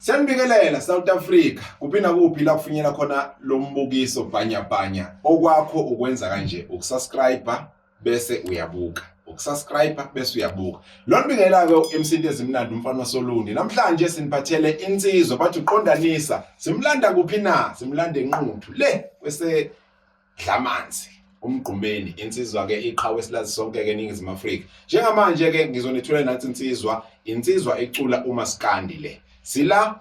Siyanibikelela South Africa kuphinda kuphi la kufinyela khona lo mbukiso bhanya okwakho ukwenza kanje ukusubscribe bese uyabuka bese uyabuka lo nibikela ke emsindi ezimnandi umfana waSoluni namhlanje siniphathele insizwa bathi uqondanisa simlanda kuphi na simlanda enquthu le kwese Dlamanzi umgqumeni insizwa ke iqhawe esilazi sonke ke eNingizimu Afrika njengamanje ke ngizonithula nathi insizwa ecula uMaskandi le sila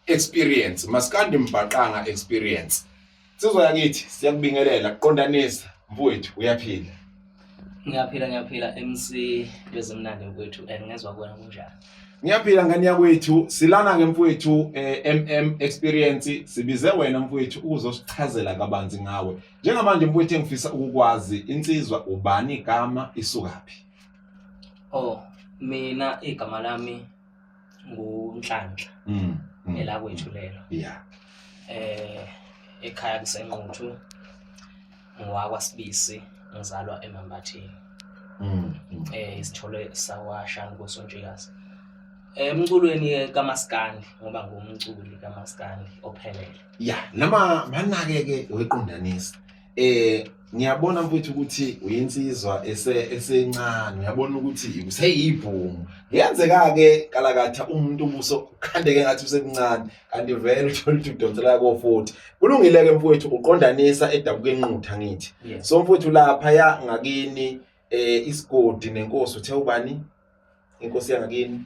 experience Maskandi Mbaqanga experience sizwe yakithi siyakubingelela kuqondanisa mfowethu uyaphila Ngiyaphila MC wezimnandi mfowethu ngezwe kwena kunjani Ngiyaphila ngani yakwethu silana ke mfowethu experience sibize wena mfowethu uzosichazela kabanzi ngawe njengamanje mfowethu engifisa ukukwazi insizwa ubani igama isukaphi mina igama lami nguNhlanhla ela kwethu lelo ekhaya kusenquthu ngwakwaSibisi ngizalwa eMambatheni isithole sawashana koSontshikazi emculweni kaMaskandi ngoba ngumculi kaMaskandi ophelele nama manake weqondanisa ngiyabona mfowethu ukuthi uyinsizwa esencane uyabona ukuthi useyibhungu ngiyenzeka ke kalakatha umuntu ubuso khandeke ngathi usemncane kanti vele uthola ukuthi udonsela ko 40 kulungile ke mfowethu uqondanisa edabuke enqutha ngithi so mfowethu lapha ya ngakini isigodi nenkosi uthe ubani inkosi yangakini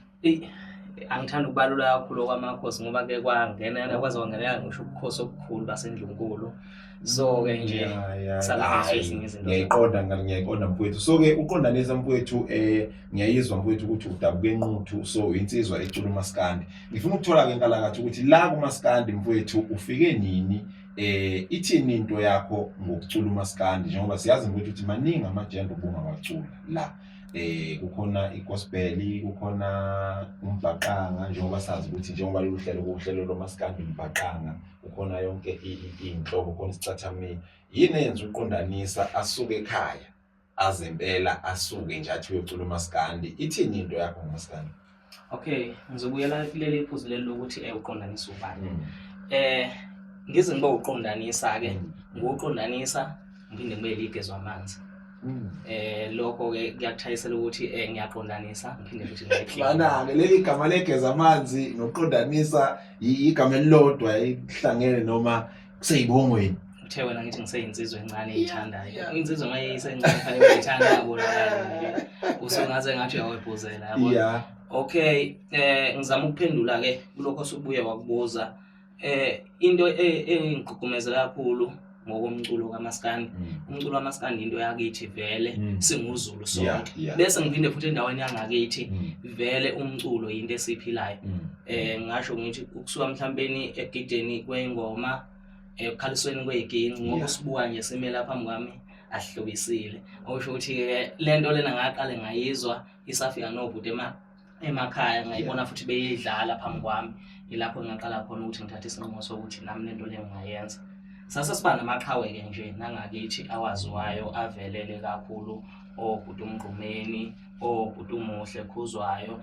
angithanda ukubalula kakhulu kwamakhosi ngoba ke kwangena kwazongenela ngisho ubukhosi obukhulu baseNdlunkulu so ke nje sala ezinye izinto ngiyayiqonda mfowethu so ke uqondanisa mfowethu ngiyayizwa mfowethu ukuthi udabuke enquthu so insizwa ecula uMaskandi ngifuna ukuthola ke nkalakathi ukuthi la kuMaskandi mfowethu ufike nini ithini into yakho ngokucula uMaskandi njengoba siyazi mfowethu ukuthi maningi amagender ubungawacula la kukhona igospel kukhona umbhaqanga njengoba sazi ukuthi njengoba lolu hlelo loMaskandi umbhaqanga kukhona yonke inhlobo khona isicathameni yini yenza uqondanisa asuke ekhaya azempela asuke nje athi uyocula uMaskandi ithini into yakho ngoMaskandi ngizobuyela kuleli iphuzu lelo lokuthi uqondanisa ubani ngize ngibe uqondanisa ke ngoqondanisa ngiphinde ngibe ligezwe amanzi lokho ke kuyakuthayisela ukuthi ngiyaqondanisa ngiphinde futhi ngiyiclean bana leli gama legeza amanzi noqondanisa igama elilodwa ihlangene noma kuseyibongweni uthe wena ngithi ngiseyinsizwe encane eyithandayo insizwe mayisencane fanele uyithanda yabona usungaze ngathi uyawebhuzela yabona ngizama ukuphendula ke kulokho sokubuye wakubuza into engigqugqumezela kakhulu ngokomculo kaMaskandi umculo kaMaskandi into yakithi vele singuzulu sonke bese ngiphinde futhi endaweni yangakithi vele umculo into esiphilayo ngisho ngithi ukusuka mhlambeni egideni kwengoma ekhalisweni kweyiginci ngoba sibuka nje simela phambi kwami ahlobisile okusho ukuthi ke lento lena ngaqale ngayizwa isafika nobhuti emakhaya ngayibona futhi beyidlala phambi kwami ilapho ngaqala khona ukuthi ngithathe isinqumo sokuthi nami lento le ngiyayenza sasa siba namaqhawe ke nje nangakithi awaziwayo avelele kakhulu obhuti umgqumeni obhuti umuhle khuzwayo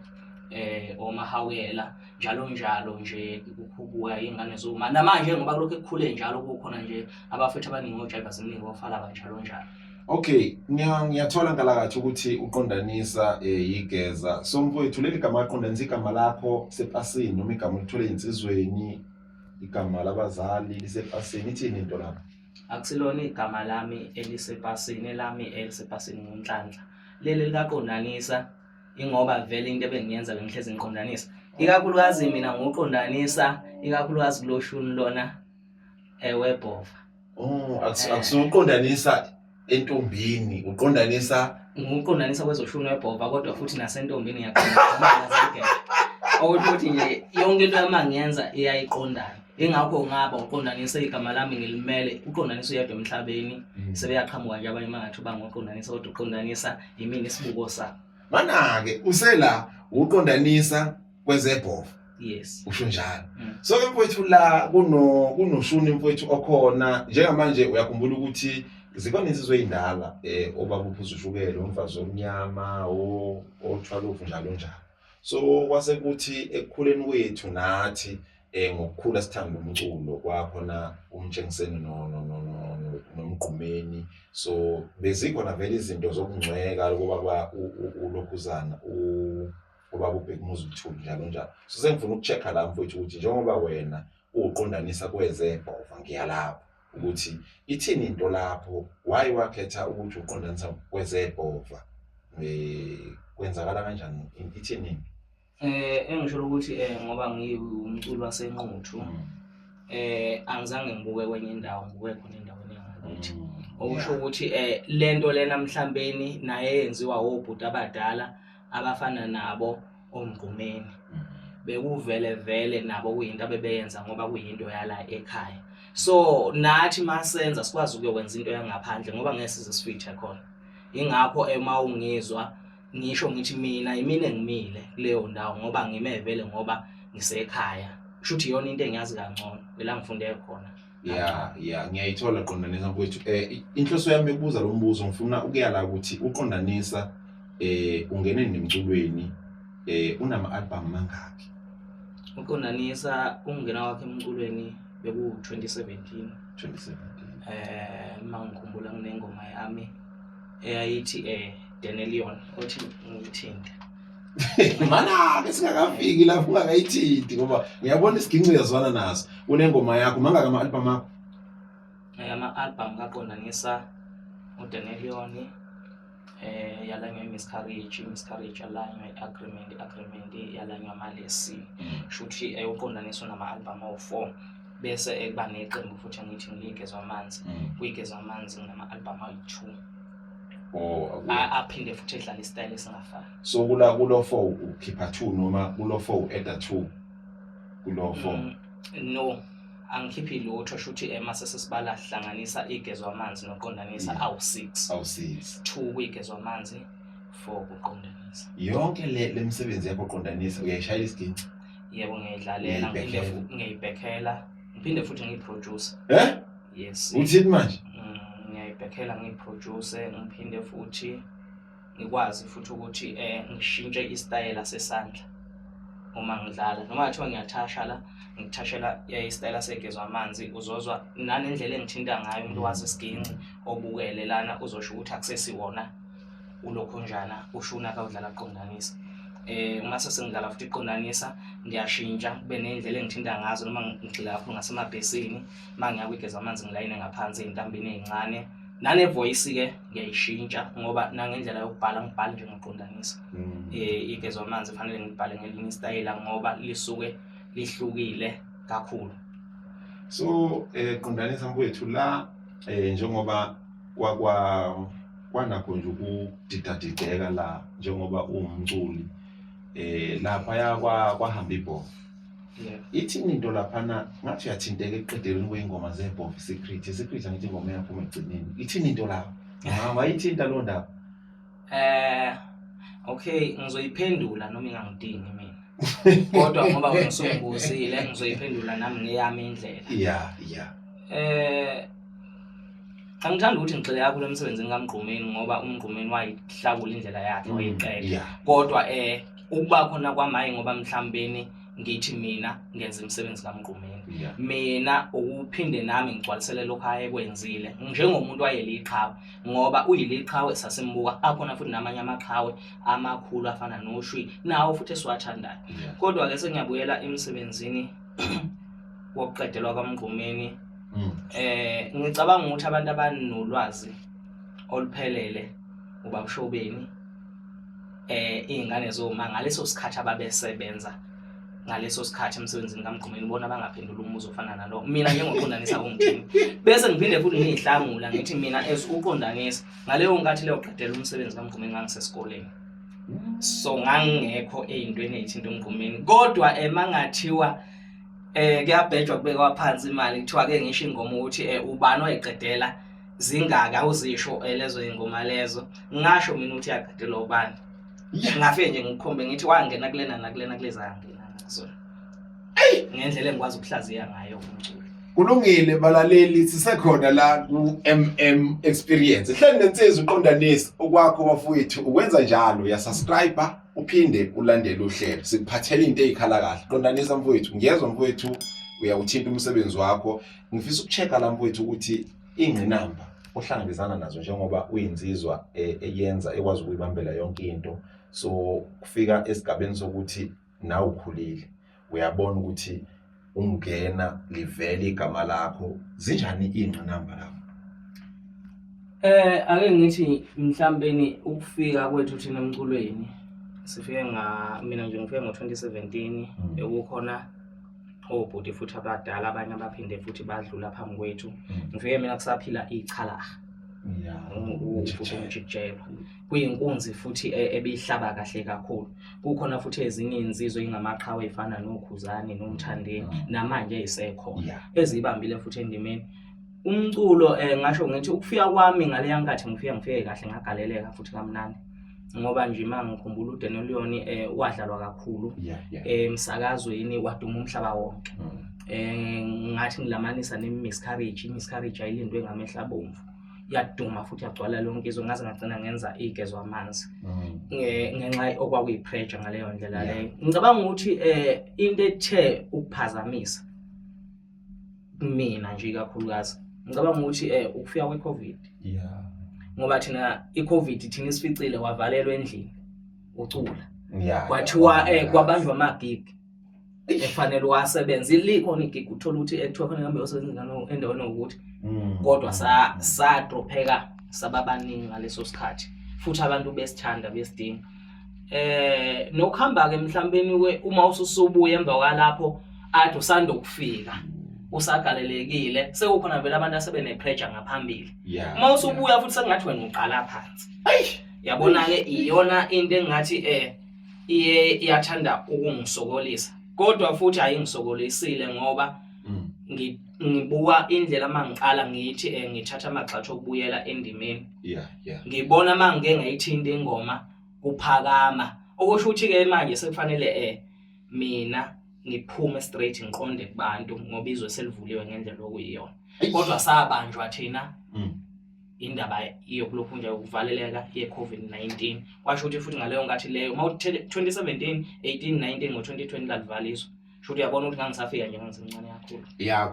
omahawela njalo nje ukubuya ingane zoma namanje ngoba lokho ekukhule njalo kukhona nje abafethu abaningi ojiva ziminingi ofala kanjalo njalo ngiyathola nkalakathi ukuthi uqondanisa igeza so mfowethu leli gama aqondanisa igama lakho sepasini noma igama ulithole insizweni igama labazali lisepasini ithini into lapho akusilona igama lami elisepasini elisepasini nguNhlanhla leli likaqondanisa ingoba vele into ebengiyenza bengihlezi ngiqondanisa ikakhulukazi mina ngoqondanisa ikakhulukazi kuloshuni lona webhova akusuqondanisa entombini uqondanisa kwezoshuni webhova kodwa futhi nasentombini ngiyaqondanisa ukuthi nje yonke into yamangiyenza iyayiqondana ingakho ngaba uqondanisa igama lami ngilimele uqondanisa uyedwa emhlabeni sebeyaqhamuka nje abanye mangathi bangoqondanisa kodwa uqondanisa yimini isibuko sa mana ke usela uqondanisa kwezebhova yes usho njalo so ke mfowethu la kunoshuni mfowethu okhona njengamanje uyakhumbula ukuthi zikhona insizwe ezindala obaba uphuza ushukela umfazi omnyama othwalufu njalo So kwase kuthi ekukhuleni kwethu nathi ngokukhula sithanda umculo kwakhona umtshengiseni nomgqumeni. So bezikhona vele izinto zokungcweka ukuba ulokhuzana ubaba uBhekumuzi Mthuli njalo njalo. So sengifuna ukuchecka la mfowethu ukuthi njengoba wena uqondanisa kwezebhova ngiyalapha ukuthi ithini into lapho why wakhetha ukuthi uqondanisa kwezebhova kwenzakala kanjani ithini? Engisho ukuthi ngoba ngiyumculi wasenquthu angizange ngibuke kwenye indawo, ngibuke khona endaweni yangakithi. Okusho ukuthi lento lena mhlambeni naye yenziwa obhuti abadala abafana nabo omgqumeni. Bekuvele vele nabo kuyinto abebeyenza ngoba kuyinto yala ekhaya. So nathi masenza sikwazi ukuyokwenza into yangaphandle ngoba ngeke size sifithe khona. Ingakho ema ungizwa ngisho ngithi mina engimile kuleyo ndawo ngoba ngime vele ngoba ngisekhaya. Shuthi yona into engiyazi kangcono la ngifunde khona. Ngiyayithola qondanisa mfowethu. Inhloso yami ukubuza lo mbuzo ngifuna ukuyala ukuthi uqondanisa ungene nemculweni unama album mangaki? Uqondanisa ungena wakhe emculweni beku 2017. Mangikhumbula nginengoma yami eyayithi Denelion othi ngithinte. Mana ke singakafiki lapho ungakayithinti ngoba ngiyabona isiginci yazwana naso. Unengoma yakho mangaka ama album akho? Ama album kaqondanisa uDenelion yalanywa Miscarriage yalanywa Agreement yalanywa Malesi. Shuthi uqondanisa nama album awu4 bese ekuba neqembu futhi ngithi ngiyigezwa amanzi. Kuyigezwa amanzi nama album ayi2. Aphinde futhi edlala istyle esingafani. So kulo 4 ukhipha 2 noma kulo 4 edda 2 kulo 4? No, angikhiphi lutho shuthi mase sesibala hlanganisa igezwa amanzi noqondanisa awu6. 2 kuyigezwa amanzi, 4 kuqondanisa. Yonke le misebenzi yakho qondanisa uyayishayela isiginci? Yebo ngiyidlalela, ngiyibhekhela, ngiphinde futhi ngiyiproduce. Yes. Uthini manje? Ngiyibhekhela ngiyiproduce, ngiphinde futhi ngikwazi futhi ukuthi ngishintshe istyle sesandla uma ngidlala. Noma kuthiwa ngiyathasha la, ngithashela istyle segezwa amanzi uzozwa nanendlela engithinta ngayo umuntu wazi isiginci obukele lana uzosho ukuthi akusesiwona ulokhonjana ushuna ka udlala qondanisa. Uma sesengidlala futhi iqondanisa ngiyashintsha kube nendlela engithinta ngazo noma ngigxila kakhulu ngasemabhesini mangiya kwigeza amanzi ngilayine ngaphansi ezintambini ezincane nane voice ke ngiyayishintsha ngoba nangendlela yokubhala ngibhala nje ngiqondanisa. Igezwa amanzi fanele ngibhale ngelinye style ngoba lisuke lihlukile kakhulu. So qondanisa mfowethu la njengoba kwanakho nje ukudidadideka la njengoba uwumculi lapha kwahamba ibhova. Ithini into laphana ngathi uyathinteka eqedelweni kwengoma zebhova secret angithi ingoma yakho emagcineni. Ithini into lapho? Wayithinta lo ndaba? Okay, ngizoyiphendula noma ingangidingi mina. Kodwa ngoba wena usungibuzile ngizoyiphendula nami ngeyami indlela. Angithanda ukuthi ngixele yakho lemsebenzini kaMgqumeni ngoba uMgqumeni wayihlakula indlela yakhe wayiqeda. Kodwa ukuba khona kwamaye ngoba mhlambeni ngithi mina ngenza imisebenzi kaMgqumeni. Mina ukuphinde nami ngigcwalisele lokho ayekwenzile njengomuntu wayeliqhawe ngoba uyiliqhawe sasembuka akhona futhi namanye amaqhawe amakhulu afana noShwi nawo futhi esiwathandayo. Kodwa ke sengiyabuyela emsebenzini wokuqedelwa kaMgqumeni. Ngicabanga ukuthi abantu abanolwazi oluphelele ubabshobeni izingane zoma ngaleso sikhathi ababesebenza ngaleso sikhathi emsebenzini kaMgqumeni bona bangaphendula umuzo ofana nalo. Mina njengoqondanisa ungithini bese ngiphinde futhi ngiyihlangula ngithi mina as uqondanisa ngaleyo nkathi leyo qedela umsebenzi kaMgqumeni ngangisesikoleni. So ngangekho ezintweni ezithinta uMgqumeni kodwa mangathiwa kuyabhejwa kubekwa phansi imali kuthiwa ke ngisho ingoma ukuthi ubani wayiqedela zingaka awuzisho lezo ingoma lezo ngisho mina ukuthi yaqedela ubani. Ngafike nje ngikhombe ngithi wangena kulena nakulena kuleza ngena ngazo. Ngendlela engikwazi ukuhlaziya ngayo umculo. Kulungile balaleli sisekhona la ku MM Experience. Hleli nensizwa uqondanisa okwakho bafowethu ukwenza njalo uyasubscribe uphinde ulandele uhlelo. Sikuphathela into ezikhala kahle. Qondanisa mfowethu ngiyezwa mfowethu uyawuthinta umsebenzi wakho. Ngifisa ukuchecka la mfowethu ukuthi ingqinamba ohlangabezana nazo njengoba uyinsizwa eyenza ekwazi ukuyibambela yonke into. So kufika esigabeni sokuthi nawe ukhulile. Uyabona ukuthi ungena livele igama lakho zinjani ingqinamba lapho ake ngithi mhlawumbe ukufika kwethu thina emculweni sifike mina nje ngifike ngo2017 ekukhona obhuti futhi abadala abanye abaphinde futhi badlula phambi kwethu ngifike mina kusaphila ichala futhi umjikjelo kuyinkunzi futhi ebihlaba kahle kakhulu kukhona futhi ezinye insizwe ingamaqhawe efana nokhuzani nomthandeni namanje eyisekho ezibambile futhi endimeni umculo ngasho ngithi ukufika kwami ngale yankathi ngifike kahle ngagaleleka futhi kamnandi ngoba nje mangikhumbula uDenolion wadlalwa kakhulu emsakazweni waduma umhlaba wonke ngathi ngilamanisa nemiscarriage ayilindwe ngamehla bomvu yaduma futhi yagcwala lonke izwe ngaze ngagcina ngenza igezwe amanzi ngenxa okwakuyipressure ngaleyo ndlela leyo ngicabanga ukuthi into ethe ukuphazamisa mina nje kakhulukazi ngicabanga ukuthi ukufika kweCovid ngoba thina iCovid thina isificile wavalelwa endlini ucula kwathiwa kwabanjwa amagig efanele wasebenza ilikhona igig uthola ukuthi ekuthiwa khona ngambe yosebenza endaweni ukuthi kodwa sadropheka sababaningi ngaleso sikhathi futhi abantu besithanda besidinga nokuhamba ke mhlambeni uma ususubuya emva kwalapho athi usanda ukufika usagalelekile sekukhona vele abantu asebene pressure ngaphambili uma usubuya futhi sengathi wena uqala phansi yabona ke iyona into engathi iyathanda ukungisokolisa kodwa futhi ayingisokolisile ngoba ngibuka indlela mangiqala ngithi ngithatha amagxathu okubuyela endimeni ngibona mangeke ngayithinta ingoma kuphakama okusho ukuthi ke manje sekufanele mina ngiphume straight ngiqonde kubantu ngoba izwe selivuliwe ngendlela okuyiyona kodwa sabanjwa thina indaba yokulokhu nje ukuvaleleka yeCovid-19 kwasho ukuthi futhi ngaleyo ngathi leyo ma 2017 18 19 ngo2020 lalivaliswa futhi uyabona ukuthi ngangisafika nje ngisemncane kakhulu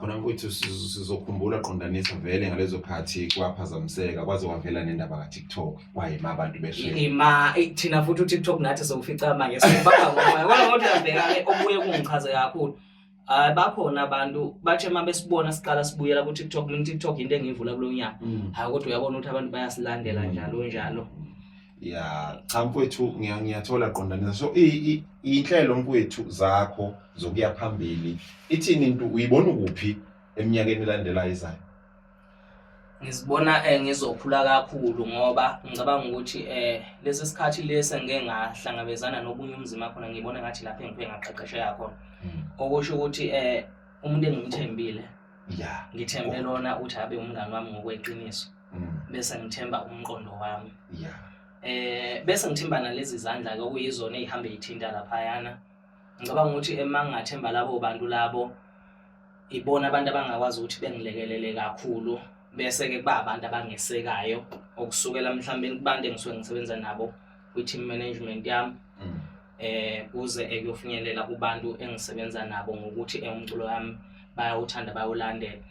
khona mfowethu sizokhumbula qondanisa vele ngalezo khathi kwaphazamiseka kwaze wavela nendaba kaTikTok kwayima abantu beshe thina futhi uTikTok nathi sokufica manje sibaba ngomoya kodwa ngothi uyabheka ke obuye kungichaze kakhulu bakhona abantu bathe mabesibona siqala sibuyela ku TikTok mina TikTok into engivula kulonyaka kodwa uyabona ukuthi abantu bayasilandela njalo cha mfowethu ngiyathola qondanisa so inhlelo mfowethu zakho zokuya phambili ithini into uyibona kuphi eminyakeni elandelayo izayo ngizibona ngizokhula kakhulu ngoba ngicabanga ukuthi lesi sikhathi lesi ngeke ngahlangabezana nobunye umzima khona ngibona ngathi lapha engifike ngaqeqesheka khona okusho ukuthi umuntu engimthembile ngithembe lona uthi abe umngani wami ngokweqiniso bese ngithemba umqondo wami bese ngithembana lezi zandla ke okuyizona ezihambe ithinta lapha yana ngicabanga ukuthi emangathemba labo bantu labo ibona abantu abangakwazi ukuthi bengilekelele kakhulu bese ke kuba abantu abangesekayo okusukela mhlawumbe kubantu engisuke ngisebenza nabo kwi-team management yami kuze kuyofinyelela kubantu engisebenza nabo ngokuthi umculo wami bayawuthanda bayawulandela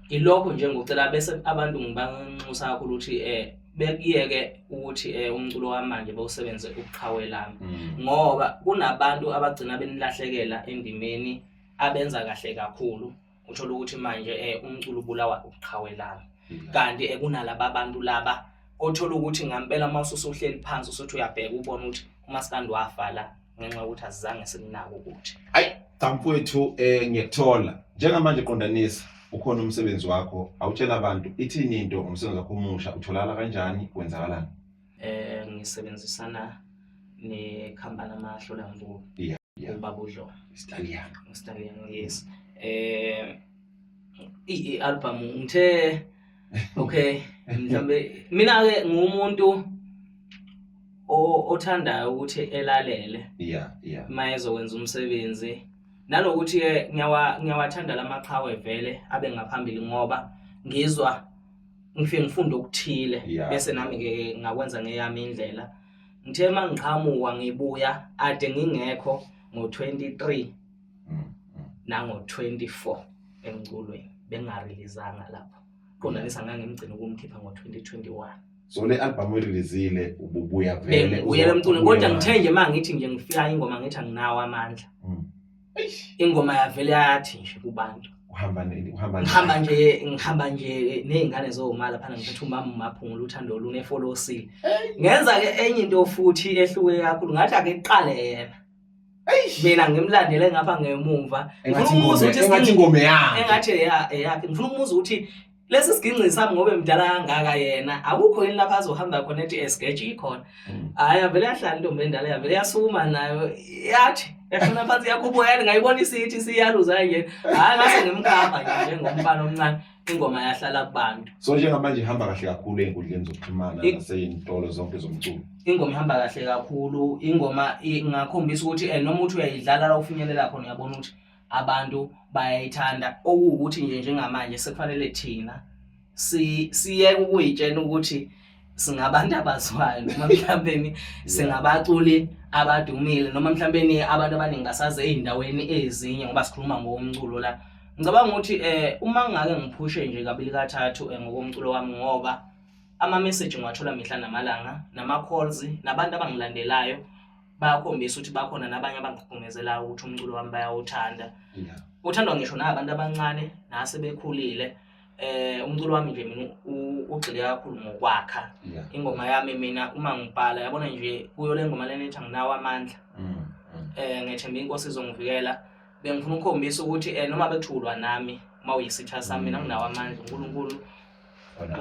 ilokho nje ngicela bese abantu ngibanxusa kakhulu ukuthi bekiyeke ukuthi umculo wami manje bawusebenze ukuqhawelana ngoba kunabantu abagcina benilahlekela endimeni abenza kahle kakhulu uthola ukuthi manje umculo ubulawa ukuqhawelana kanti kunalabo abantu laba othola ukuthi ngempela mawusuhleli phansi usothi uyabheka ubona ukuthi umaskandi wafala ngenxa ukuthi azange sininako ukuthi mfowethu ngiyakuthola njengamanje qondanisa ukhona umsebenzi wakho awutshela abantu ithini into umsebenzi wakho omusha utholakala kanjani kwenzakalani ngisebenzisana nekhampani amahlola mvulo ubaba uDlomo Stallion yes i-album ngithe okay mhlambe mina ke ngumuntu othandayo ukuthi elalele mayezokwenza umsebenzi nalokuthi ke ngiyawathanda lamaqhawe vele abe ngaphambili ngoba ngizwa ngifike ngifunde ukuthile bese nami ke ngakwenza ngeyami indlela. Ngithe mangiqhamuka ngibuya ade ngingekho ngo23 nango24 emculweni bengareleasanga lapho. Konanisa ngangimgcina ukumkhipha ngo2021. So le album uyireleasile ububuya vele uyela emculweni kodwa ngithe nje mangithi nje ngifika ingoma ngithi anginawo amandla. Ingoma yavele yathi nje kubantu ngihamba nje nezingane zomala phana ngiphethe umama maphungula uthando lunefolosile. Ngenza ke enye into futhi ehluke kakhulu ngathi ake iqale yena. Mina ngimlandele ngapha ngemumva. Engathi ingoma yakhe. Engathi yakhe. Ngifuna ukumuza ukuthi lesi siginci sami ngobe mdala kangaka yena akukho yini lapha azohamba khona ethi esgeji ikhona. Hayi vele yahlala intombi endala yavele yasuma nayo yathi yafuna phansi yakho yani ngayibona isithi siyaluza nje. Hayi ngase ngimkhamba nje ngombalo omncane ingoma yahlala kubantu. So njengamanje ihamba kahle kakhulu einkundleni zokuxhumana naseyintolo zonke zomculo. Ingoma ihamba kahle kakhulu. Ingoma ingakhombisa ukuthi noma uthi uyayidlala la ufinyelela khona uyabona ukuthi abantu bayayithanda okuwukuthi nje njengamanje sekufanele thina siye ukuyitshena ukuthi singabantu abazwayo noma mhlawumbe singabaculi abadumile noma mhlawumbe abantu abaningi basaze ezindaweni ezinye ngoba sikhuluma ngomculo la. Ngicabanga ukuthi uma ngake ngiphushe nje kabili kathathu ngokomculo wami ngoba ama message ngiwathola mihla namalanga nama calls nabantu abangilandelayo bayakhombisa ukuthi bakhona nabanye abangigqugqumezelayo ukuthi umculo wami bayawuthanda. Uthandwa ngisho nabantu abancane nasebekhulile. Umculo wami nje mina ugxile kakhulu ngokwakha. Ingoma yami mina uma ngibhala yabona nje kuyo le ngoma lena ethi anginawo amandla. Ngethemba inkosi izongivikela. Bengifuna ukukhombisa ukuthi noma bethulwa nami mawuyisitha sami mina nginawo amandla uNkulunkulu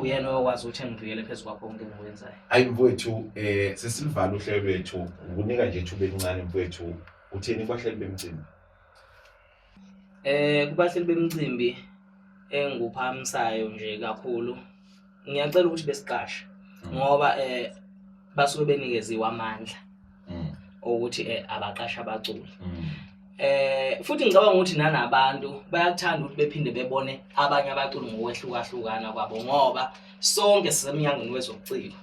uyena okwazi ukuthi engivikele phezulu kwakho konke engikwenzayo. Hayi mfowethu sesilivala uhlelo lwethu ukunika nje ithuba elincane mfowethu utheni kwahleli bemcimbi? Kubahleli bemcimbi engiphamisayo nje kakhulu ngiyacela ukuthi besiqashe ngoba basuke benikeziwe amandla ukuthi abaqasha abaculi. Futhi ngicabanga ukuthi nanabantu bayakuthanda ukuthi bephinde bebone abanye abaculi ngokwehlukahlukana kwabo ngoba sonke sisemnyangweni wezokuciko.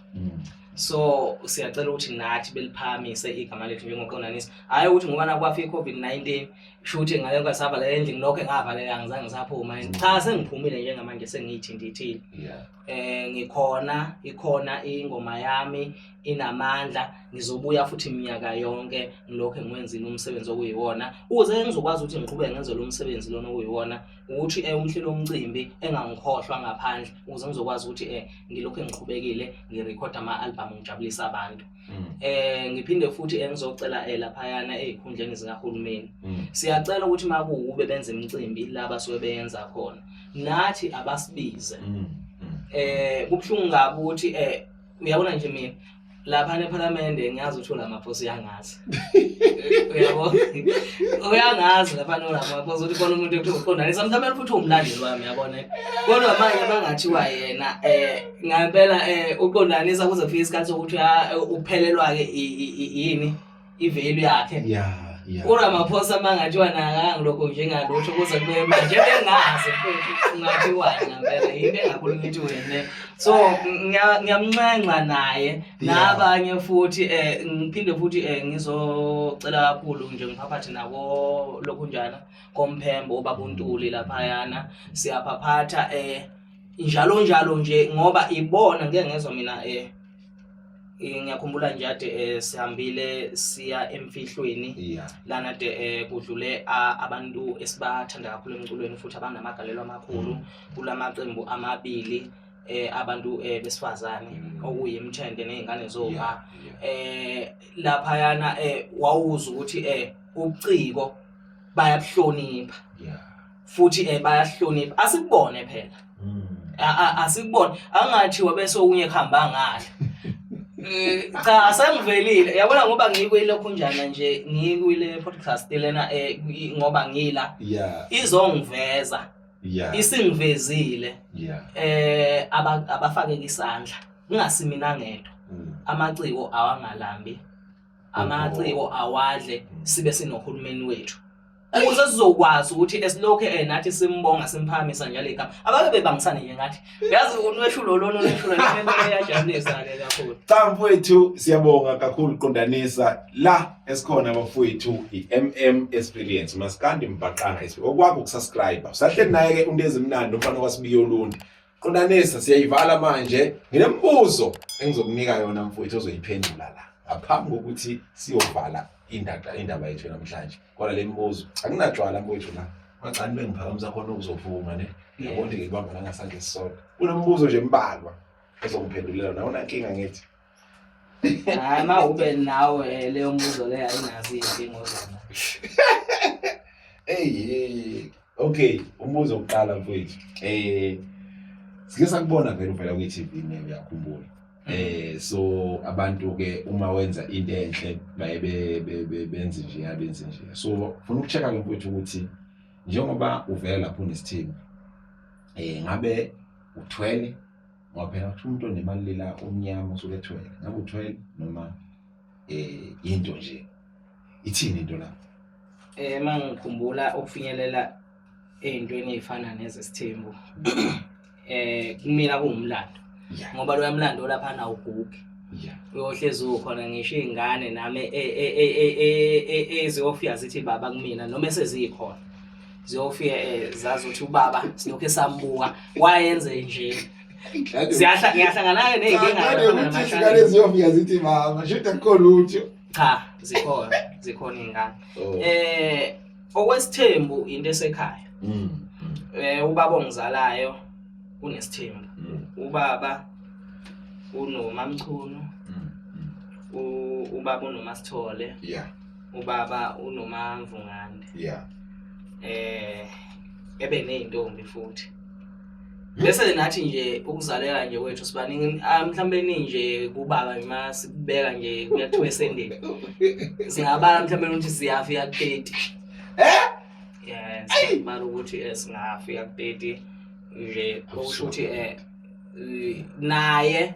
So siyacela ukuthi nathi beliphamise igama lethu njengoqondanisa. Hayi ukuthi ngoba nakwafika iCovid-19 shothi ngale kwasavala endlini lokho engavalela angizange ngisaphuma. Cha sengiphumile njengamanje sengiyithindithile. Ikhona ingoma yami inamandla ngizobuya futhi iminyaka yonke ngilokho engwenzile umsebenzi okuyiwona ukuze ngizokwazi ukuthi ngiqhubeke ngenze lo msebenzi lona okuyiwona ukuthi umhlelo omcimbi engangikhohlwa ngaphandle ukuze ngizokwazi ukuthi ngilokho ngiqhubekile ngirecord ama album ngijabulisa abantu. Ngiphinde futhi engizocela lapha yana ezikhundleni zikahulumeni. Siyacela ukuthi makube benze imicimbi laba sobe beyenza khona nathi abasibize. Kubhlungu kabi ukuthi uyabona nje mina lapha eParliament ngiyazi uthola amaphosi yangazi. Uyabo uyangazi lapha nola amaphosi ukuthi khona umuntu ekuqondanisa mhlawumbe futhi umlandeli wami yabona. Kodwa manje bangathiwa yena ngempela uqondanisa kuze kufike isikhathi sokuthi uphelelwa ke yini ivalue yakhe. Uramaphosa mangathiwa nakangilokho njengalutho kuze kube manje bengazi futhi ngathiwa ngempela into engakhuluma ukuthi wena. So ngiyamncenga naye nabanye futhi ngiphinde futhi ngizocela kakhulu nje ngiphaphathe nako lokho njana komphembo babuntuli lapha yana siyaphaphatha njalo nje ngoba ibona ngeke ngezwe mina ngiyakhumbula nje ade sihambile siya emfihlweni lana de kudlule abantu esibathanda kakhulu emculweni futhi abanamagalelo amakhulu kulamaqembu amabili abantu besifazane okuyimthende nezingane zoba lapha yana wawuza ukuthi ubuciko bayabuhlonipha futhi bayahlonipha asikubone phela asikubone angathiwa bese okunye kuhamba ngahle. Cha sengivelile yabona ngoba ngikwilokho njana nje ngikwile podcast lena ngoba ngila izongiveza isingivezile abafake isandla ngingasimina ngedwa amaciko awangalambi amaciko awadle sibe sinohulumeni wethu ukuze sizokwazi ukuthi esilokhe nathi simbonga simphamisa njalo igama abake bebangisane nje ngathi yazi unweshulo lona unweshulo lento eyajabulisa ke kakhulu. Cha mfowethu siyabonga kakhulu Qondanisa la esikhona bafowethu iMM Experience Maskandi Mbaqanga okwakho ukusubscribe usahleli naye ke into ezimnandi umfana kwaSibiyo Lundi. Qondanisa siyayivala manje nginembuzo engizokunika yona mfowethu ozoyiphendula la ngaphambi kokuthi siyovala indaba yethu namhlanje. Kodwa le mbuzo akunatshwala mfowethu la macani bengiphakamisa khona ukuzovuma ne yabona ngibamba la ngasandla sisodwa kunembuzo nje embalwa ezongiphendulela nawe unankinga ngithi hayi mawube nawe leyo mbuzo leyo ayinazi inkingo zona. Okay umbuzo oqala mfowethu sike sakubona vele uvela kwi-TV ne uyakhumbula. So abantu ke uma wenza into enhle baye benze nje abenze nje. So ufuna ukuchecka ke mfowethu ukuthi njengoba uvela lapho unesithembu ngabe uthwele ngoba phela umuntu onemali la omnyama usuke ethwele ngabe uthwele noma into nje ithini into la mangikhumbula ukufinyelela ezintweni ezifana nezesithembu kumina kuumlando ngoba lo yamlando lapha na ugugi uyohlezi ukhona ngisho izingane nami eziyofika zithi baba kumina noma esezikhona ziyofika zazi ukuthi ubaba silokho sambuka wayenze nje ngiyahlangana naye nezinkinga namashaka leziyofika zithi mama shouldn't akho lutho cha zikhona izingane okwesithembu into esekhaya ubaba ongizalayo unesithembu ubaba unoMamchunu ubaba unoMasithole ubaba unoMamvungande ebe nezintombi futhi bese nathi nje ukuzaleka nje kwethu sibaningi mhlambe nje kubaba masibeka nje kuyathiwa esendeni singabala mhlambe ukuthi siyafika ku30 yes mara ukuthi singafika ku30 nje okusho ukuthi naye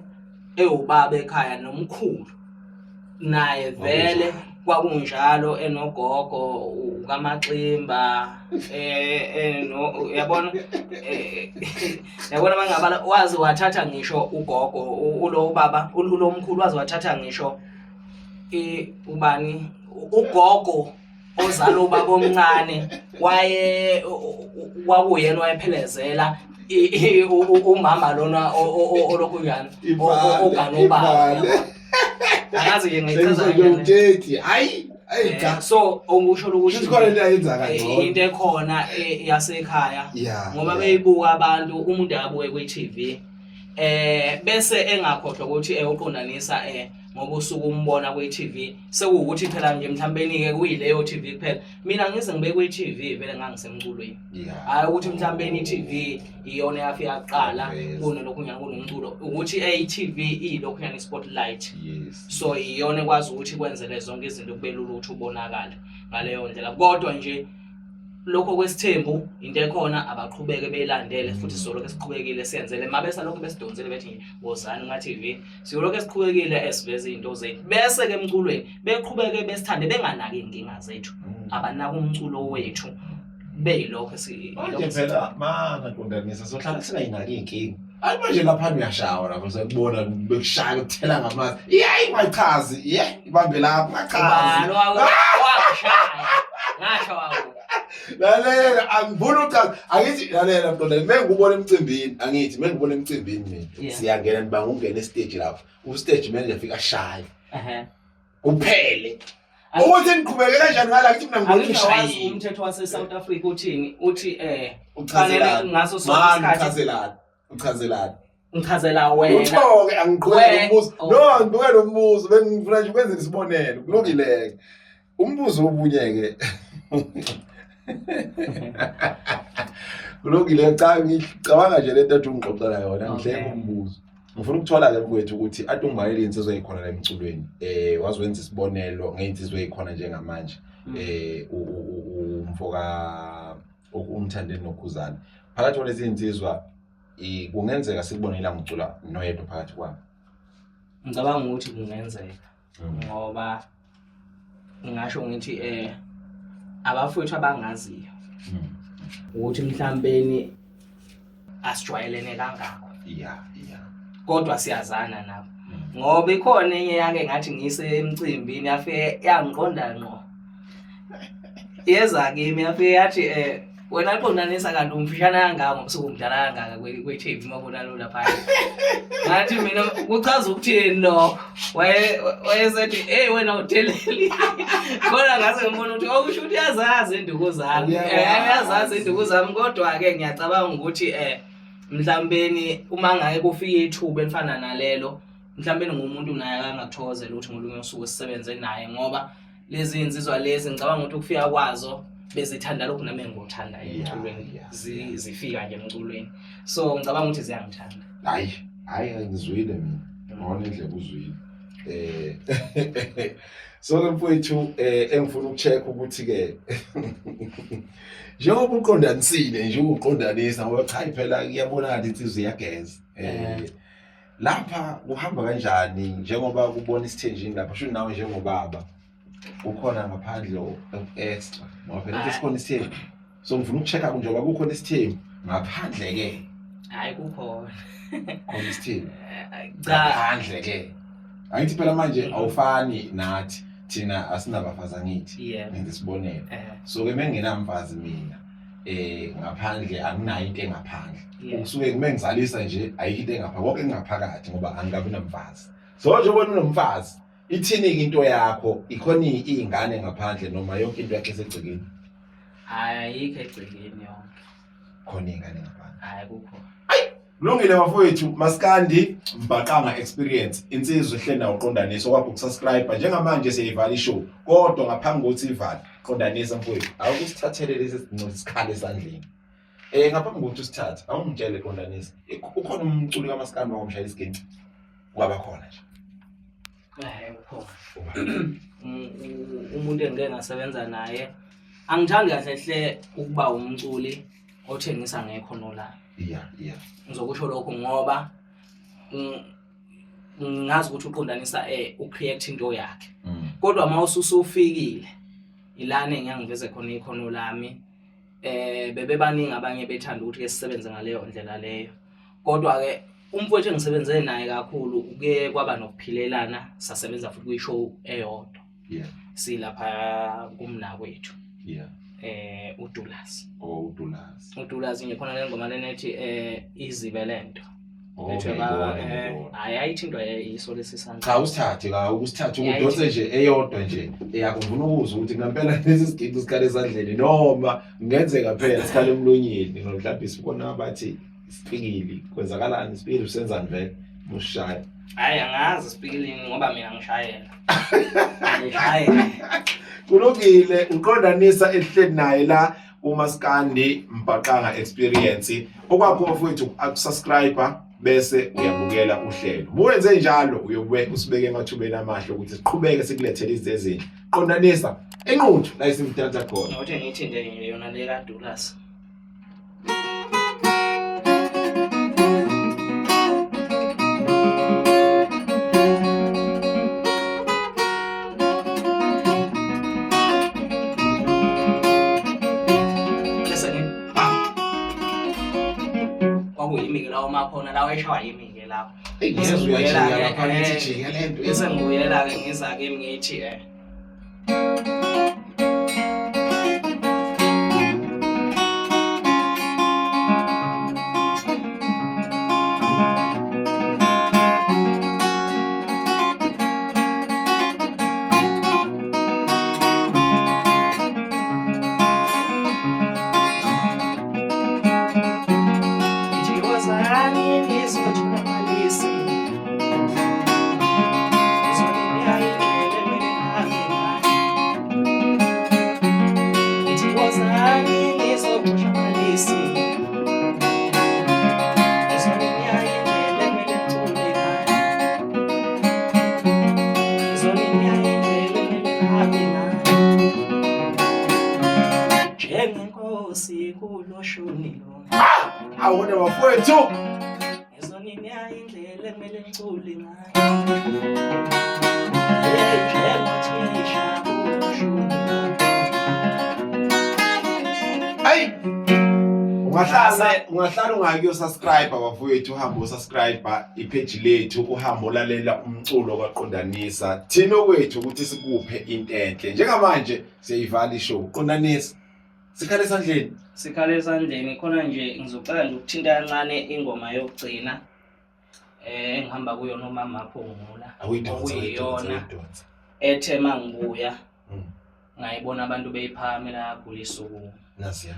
ewubaba ekhaya nomkhulu naye vele kwakunjalo enogogo ukaMaximba yabona mangabala wazi wathatha ngisho ugogo ulo ubaba ulo mkhulu wazi wathatha ngisho ubani ugogo ozala ubaba omncane waye wakuyena wayephelezela umama lona olokhuyana oganobaba akazi ke ngichaza nje hayi so ongisho ukuthi sikhona into ayenza kanje into ekhona yasekhaya ngoba beyibuka abantu umuntu abuke kwi-TV bese engakhohlwa ukuthi uqondanisa ngoba usuku umbona kwi-TV sekuwukuthi phela nje mhlambeni ke kuyileyo TV kuphela mina ngize ngibe kwi-TV vele ngangisemculweni hayi ukuthi mhlambeni i-TV iyona yafika kuqala kunolokunyana kunomculo ukuthi i-TV ilokunyana i-spotlight so iyona ekwazi ukuthi kwenzele zonke izinto kube lula ukuthi ubonakala ngaleyo ndlela kodwa nje lokho kwesithembu into ekhona abaqhubeke beyilandele futhi soloke siqhubekile siyenzele mabesa lokho besidonsele bethi wozani nga-TV siyoloke siqhubekile esiveza izinto zethu bese ke emculweni beqhubeke besithande benganaki inkinga zethu abanaka umculo wethu beyilokho manje phela Qondanisa sohlala singayinaki inkinga hayi manje lapha uyashawa lapho sekubona bekushaya ukuthela ngamanzi mayichazi ibambe lapho ngachazi washaya ngasho lalela angifuna uchaza angithi lalela Qondanisa mengubona emcimbini angithi mengubona emcimbini mina siyangena niba ngungena estage lapho ustage manager afika ashaya kuphele ukuthi niqhubeke kanjani ngala ngithi mina ngibona umshayeli umthetho wase South Africa uthini uthi uchazelana ngaso sonke isikhathi uchazelana ngichazela wena uthoke angiqhubeke umbuzo no ngibukela umbuzo bengifuna nje ukwenza isibonelo kulungileke umbuzo obunyeke kulungile cha ngicabanga nje lento athi ungixoxela yona ngihleke umbuzo ngifuna ukuthola ke mfowethu ukuthi ade ungibayele insizwe ezikhona la emculweni waziwenza isibonelo ngeinsizwe ezikhona njengamanje umfoka umthandeni nokhuzana phakathi kwalezi insizwa kungenzeka sikubonela ngicula noyedwa phakathi kwabo ngicabanga ukuthi kungenzeka ngoba ngisho ngithi abafowethu abangaziyo ukuthi mhlawumbe asijwayelene kangako kodwa siyazana nabo ngoba ikhona enye yake ngathi ngise emcimbini yafe yangiqonda ngqo yeza kimi yafe yathi wena qondanisa kanti umfishana kangaka ngobusuku umdala kangaka kwe-TV mabona lo lapha ngathi mina kuchaza ukuthini lo wayesethi wena udeleli kodwa ngase ngibona ukuthi okusho ukuthi uyazazi induku zami uyazazi induku zami kodwa ke ngiyacabanga ukuthi mhlawumbe uma ngaye kufika ithuba elifana nalelo mhlawumbe ngumuntu naye akangakuthokozela ukuthi ngolunye usuku sisebenze naye ngoba lezi insizwa lezi ngicabanga ukuthi ukufika kwazo bezithanda lokhu nami ngikuthanda emculweni zifika nje emculweni so ngicabanga ukuthi ziyangithanda hayi ngizwile mina ngona indlela uzwile so ke mfowethu engifuna ukucheck ukuthi ke njengoba uqondanisile nje uqondanisa ngoba cha phela iyabonakala insizwe iyageza lapha kuhamba kanjani njengoba kubona isithenjini lapha sho nawe njengobaba ukhona ngaphandle extra ngoba phela isikhona isithembu so ngifuna ukuchecka njengoba kukhona isithembu ngaphandle ke hayi kukhona khona isithembu ngaphandle ke angithi phela manje awufani nathi thina asinabafazi angithi ngisibonela so ke menginamfazi mina ngaphandle anginayo into engaphandle usuke ngimengizalisa nje ayikho into engaphakathi konke engaphakathi ngoba angikabi namfazi so nje ubona unomfazi ithini into yakho ikhona izingane ngaphandle noma yonke into yakhe esegcikeni ayikho egcikeni yonke khona izingane ngaphandle hayi kukho kulungile bafowethu Maskandi Mbaqanga Experience insizwe ehlena uqondanisa okwakho ukusubscribe njengamanje siyivala ishow kodwa ngaphambi kokuthi ivale qondanisa mfowethu awukusithathele lesi sikhali esandleni ngaphambi kokuthi usithathe awungitshele qondanisa ukhona umculi kaMaskandi wangomshaya isiginci kwaba khona nje umuntu engeke ngasebenza naye angithandi kahle hle ukuba umculi othengisa ngekhono la ngizokusho lokho ngoba ngazi ukuthi uqondanisa ucreate into yakhe kodwa mawusufikile ilana engiyangiveze khona ikhono lami bebebaningi abanye bethanda ukuthi ke sisebenze ngaleyo ndlela leyo kodwa ke umfowethu engisebenze naye kakhulu kuke kwaba nokuphilelana sasebenza futhi kwishow eyodwa silapha kumna kwethu uDulas uDulas nje khona le ngoma lenethi izibelento ayayithindwa isole sisandla cha usithathe ukudonse nje eyodwa nje yakuvuna ukuzwa ukuthi ngempela lesi sigidi sikhale esandleni noma ngenzeka phela sikhale emlonyeni mhlawumbe sibona abathi sipikili kwenzakalani sipikili usenzani vele mushaya hayi angazi sipikilini ngoba mina ngishayela kulungile uqondanisa ehleli naye la uMaskandi Mbaqanga Experience okwakho mfowethu ukusubscribe bese uyabukela uhlelo muwenze njalo uyobuye usibeke emathubeni amahle ukuthi siqhubeke sikulethele izinto qondanisa enquthu la isimthatha khona ukuthi ngithinde nje yona le kaDulas makhona lawo eshaya imike lapho ngiyezuyela lapha ngithi jike lento bese ngibuyela ke ngiza ke ngithi awona bafowethu ezonini ayindlela ekumele ngicule ngayo hayi ungahlala ungayo subscribe bafowethu, uhambe usubscribe ipage lethu, uhambe olalela umculo kaQondanisa. Thina kwethu ukuthi sikuphe into enhle. Njengamanje siyayivala ishow. Qondanisa sikhale esandleni khona nje ngizocela nje ukuthinta kancane ingoma yokugcina engihamba kuyo noma maphungula okuyiyona ethe mangibuya ngayibona abantu beyiphamela kulisuku nasiya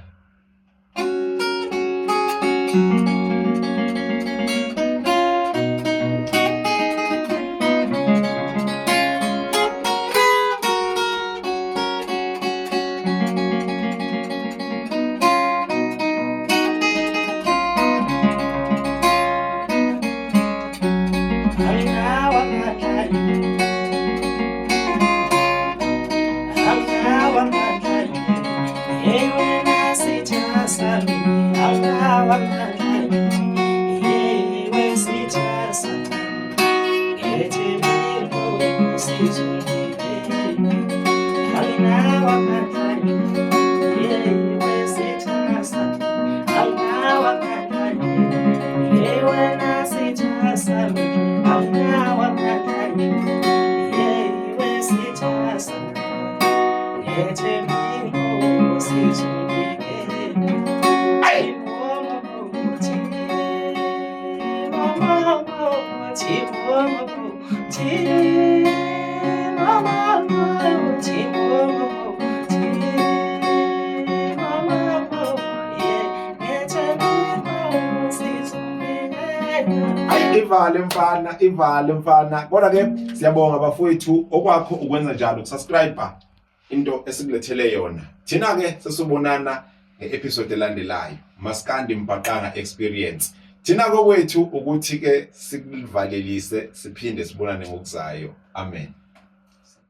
ivale mfana. Kodwa ke siyabonga bafowethu, okwakho ukwenza njalo ukusubscribe into esikulethele yona. Thina ke sesibonana ngeepisode elandelayo, Maskandi Mbaqanga Experience. Thina kokwethu ukuthi ke sikuvalelise siphinde sibonane ngokuzayo. Amen.